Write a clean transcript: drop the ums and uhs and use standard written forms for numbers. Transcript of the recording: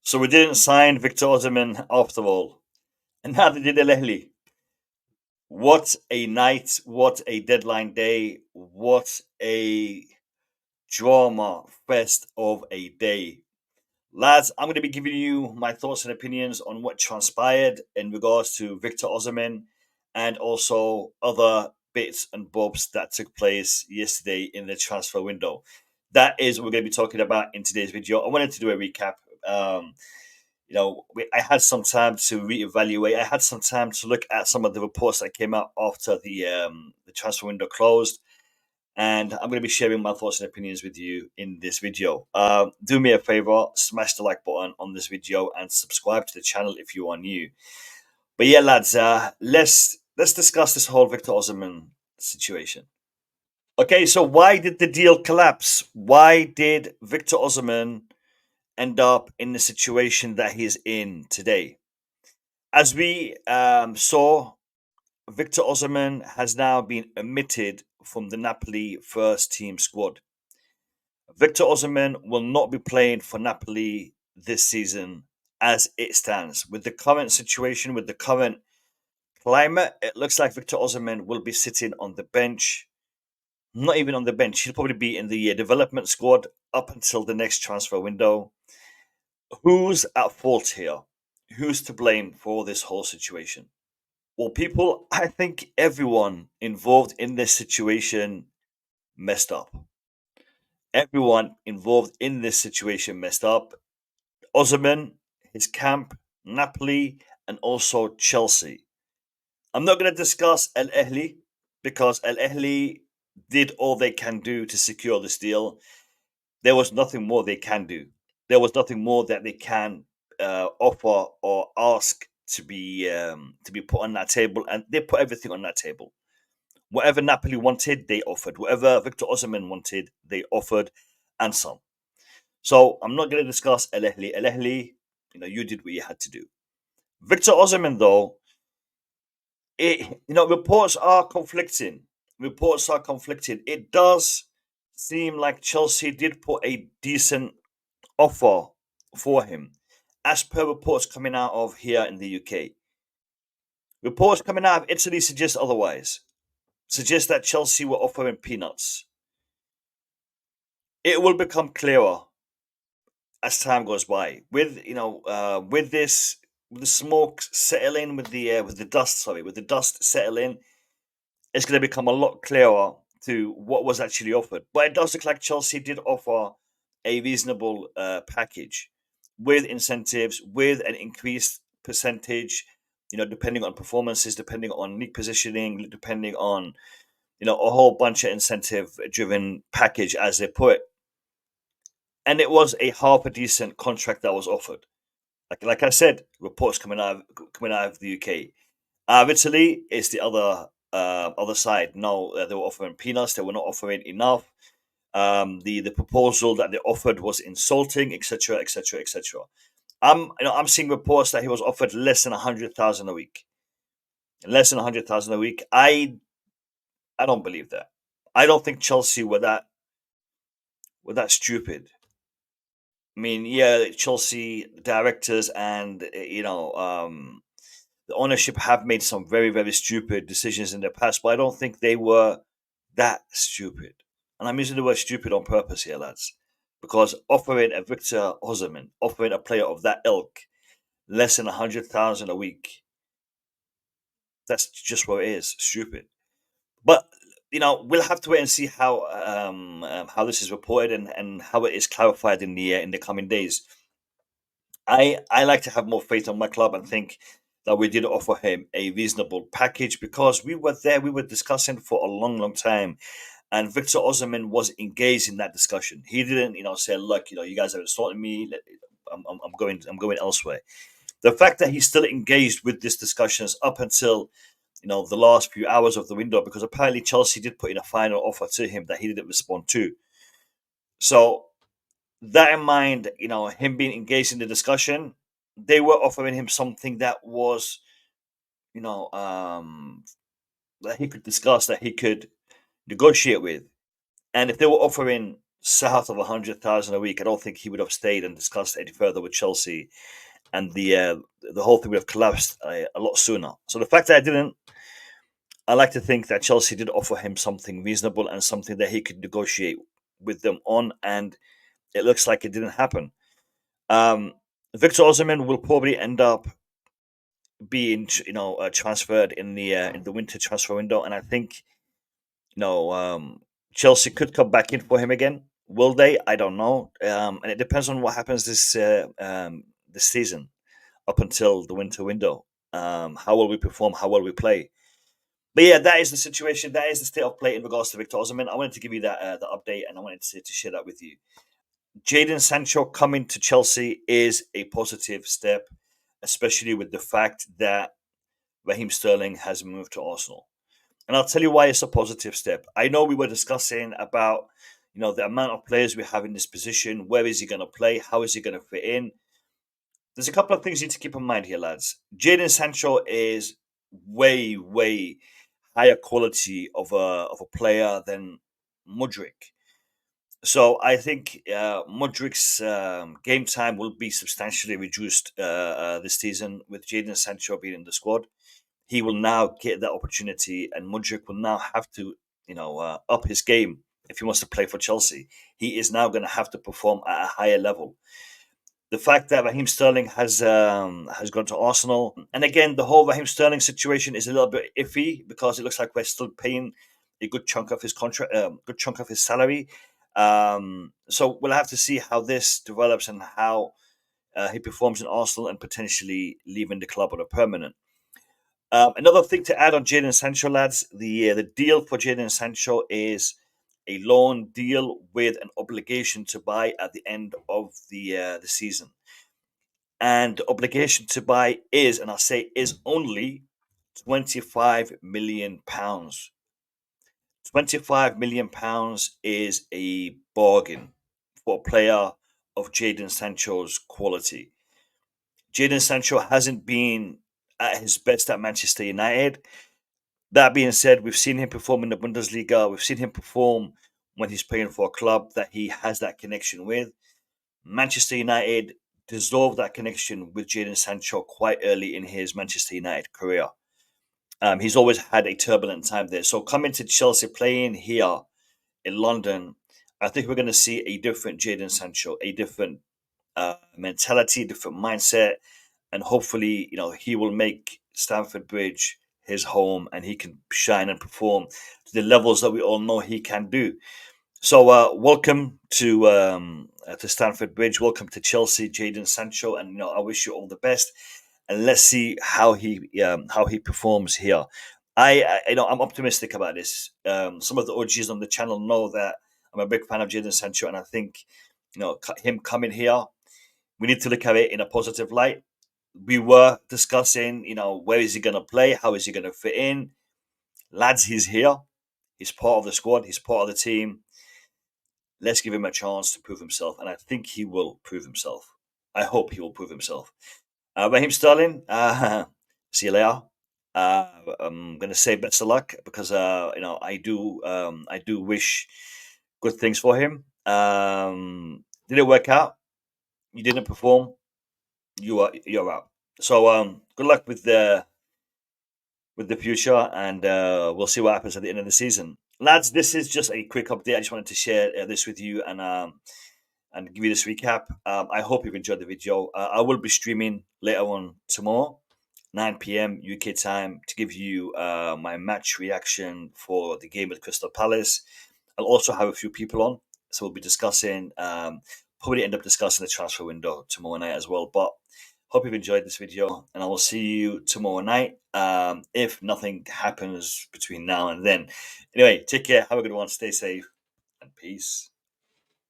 So we didn't sign Victor Osimhen after all, and neither did El Ahly. What a night! What a deadline day! What a drama fest of a day! Lads, I'm going to be giving you my thoughts and opinions on what transpired in regards to Victor Osimhen and also other bits and bobs that took place yesterday in the transfer window. That is what we're going to be talking about in today's video. I wanted to do a recap. I had some time to reevaluate. I had some time to look at some of the reports that came out after the transfer window closed, and I'm going to be sharing my thoughts and opinions with you in this video. Do me a favor, smash the like button on this video and subscribe to the channel if you are new. But yeah, lads, let's discuss this whole Victor Osimhen situation. Okay, so why did the deal collapse? Why did Victor Osimhen end up in the situation that he's in today? As we saw, Victor Osimhen has now been omitted from the Napoli first team squad. Victor Osimhen will not be playing for Napoli this season as it stands. With the current situation, with the current climate, it looks like Victor Osimhen will be sitting on the bench. Not even on the bench. He'll probably be in the development squad up until the next transfer window. Who's at fault here? Who's to blame for this whole situation? Well, people, I think everyone involved in this situation messed up. Everyone involved in this situation messed up. Osimhen, his camp, Napoli, and also Chelsea. I'm not going to discuss El Ahly because El Ahly did all they can do to secure this deal. There was nothing more they can do. There was nothing more that they can offer or ask to be put on that table, and they put everything on that table. Whatever Napoli wanted, they offered. Whatever Victor Osimhen wanted, they offered, and some. So I'm not going to discuss El Ahly. El Ahly, you did what you had to do. Victor Osimhen, though, reports are conflicting. Reports are conflicting. It does seem like Chelsea did put a decent offer for him, as per reports coming out of here in the UK. Reports coming out of Italy suggest otherwise. Suggest that Chelsea were offering peanuts. It will become clearer as time goes by. With the smoke settling, with the dust settling, it's going to become a lot clearer to what was actually offered. But it does look like Chelsea did offer a reasonable package with incentives, with an increased percentage, depending on performances, depending on league positioning, depending on, a whole bunch of incentive driven package, as they put it. And it was a half a decent contract that was offered. Like I said, reports coming out of the UK. Italy is the other side. No, they were offering peanuts. They were not offering enough. The proposal that they offered was insulting, etc., etc., etc. I'm seeing reports that he was offered less than 100,000 a week. Less than 100,000 a week. I don't believe that. I don't think Chelsea were that stupid. I mean, yeah, Chelsea directors and the ownership have made some very, very stupid decisions in the past, but I don't think they were that stupid. And I'm using the word stupid on purpose here, lads, because offering a Victor Osimhen, offering a player of that ilk, less than 100,000 a week, that's just what it is, stupid. But we'll have to wait and see how this is reported and how it is clarified in the coming days. I like to have more faith on my club and think that we did offer him a reasonable package because we were there, we were discussing for a long, long time. And Victor Osimhen was engaged in that discussion. He didn't, say, look, you guys are insulting me. I'm going elsewhere. The fact that he's still engaged with these discussions up until, the last few hours of the window, because apparently Chelsea did put in a final offer to him that he didn't respond to. So that in mind, him being engaged in the discussion, they were offering him something that was, that he could discuss, that he could negotiate with. And if they were offering south of 100,000 a week, I don't think he would have stayed and discussed any further with Chelsea, and the whole thing would have collapsed a lot sooner. So the fact that I didn't, I like to think that Chelsea did offer him something reasonable and something that he could negotiate with them on, and it looks like it didn't happen. Victor Osimhen will probably end up being, transferred in the winter transfer window, and I think, Chelsea could come back in for him again. Will they? I don't know, and it depends on what happens this season up until the winter window. How will we perform? How will we play? But yeah, that is the situation. That is the state of play in regards to Victor Osimhen. I wanted to give you that the update, and I wanted to share that with you. Jadon Sancho coming to Chelsea is a positive step, especially with the fact that Raheem Sterling has moved to Arsenal. And I'll tell you why it's a positive step. I know we were discussing about, the amount of players we have in this position. Where is he going to play? How is he going to fit in? There's a couple of things you need to keep in mind here, lads. Jadon Sancho is way, way higher quality of a player than Mudryk. So I think Mudryk's game time will be substantially reduced this season with Jadon Sancho being in the squad. He will now get that opportunity, and Mudryk will now have to, up his game if he wants to play for Chelsea. He is now going to have to perform at a higher level. The fact that Raheem Sterling has gone to Arsenal, and again, the whole Raheem Sterling situation is a little bit iffy because it looks like we're still paying a good chunk of his contract, good chunk of his salary. So we'll have to see how this develops and how he performs in Arsenal and potentially leaving the club on a permanent. Another thing to add on Jadon Sancho, lads, the deal for Jadon Sancho is a loan deal with an obligation to buy at the end of the season. And the obligation to buy is, and I say is only £25 million. £25 million is a bargain for a player of Jadon Sancho's quality. Jadon Sancho hasn't been at his best at Manchester United. That being said, we've seen him perform in the Bundesliga. We've seen him perform when he's playing for a club that he has that connection with. Manchester United dissolved that connection with Jadon Sancho quite early in his Manchester United career. He's always had a turbulent time there. So coming to Chelsea, playing here in London, I think we're going to see a different Jadon Sancho, a different mentality, different mindset, and hopefully, he will make Stamford Bridge his home, and he can shine and perform to the levels that we all know he can do. So, welcome to Stamford Bridge. Welcome to Chelsea, Jadon Sancho, and I wish you all the best. And let's see how he performs here. I'm optimistic about this. Some of the OGs on the channel know that I'm a big fan of Jadon Sancho, and I think him coming here, we need to look at it in a positive light. We were discussing, where is he going to play? How is he going to fit in? Lads, he's here. He's part of the squad. He's part of the team. Let's give him a chance to prove himself, and I think he will prove himself. I hope he will prove himself. Raheem Sterling, see you later. I'm going to say best of luck because I do wish good things for him. Did it work out? You didn't perform. You're out. So good luck with the future, and we'll see what happens at the end of the season, lads. This is just a quick update. I just wanted to share this with you and give you this recap. I hope you've enjoyed the video. I will be streaming later on tomorrow, 9 p.m. UK time, to give you my match reaction for the game with Crystal Palace. I'll also have a few people on, so we'll be discussing. Probably end up discussing the transfer window tomorrow night as well. But hope you've enjoyed this video, and I will see you tomorrow night. If nothing happens between now and then. Anyway, take care. Have a good one. Stay safe, and peace.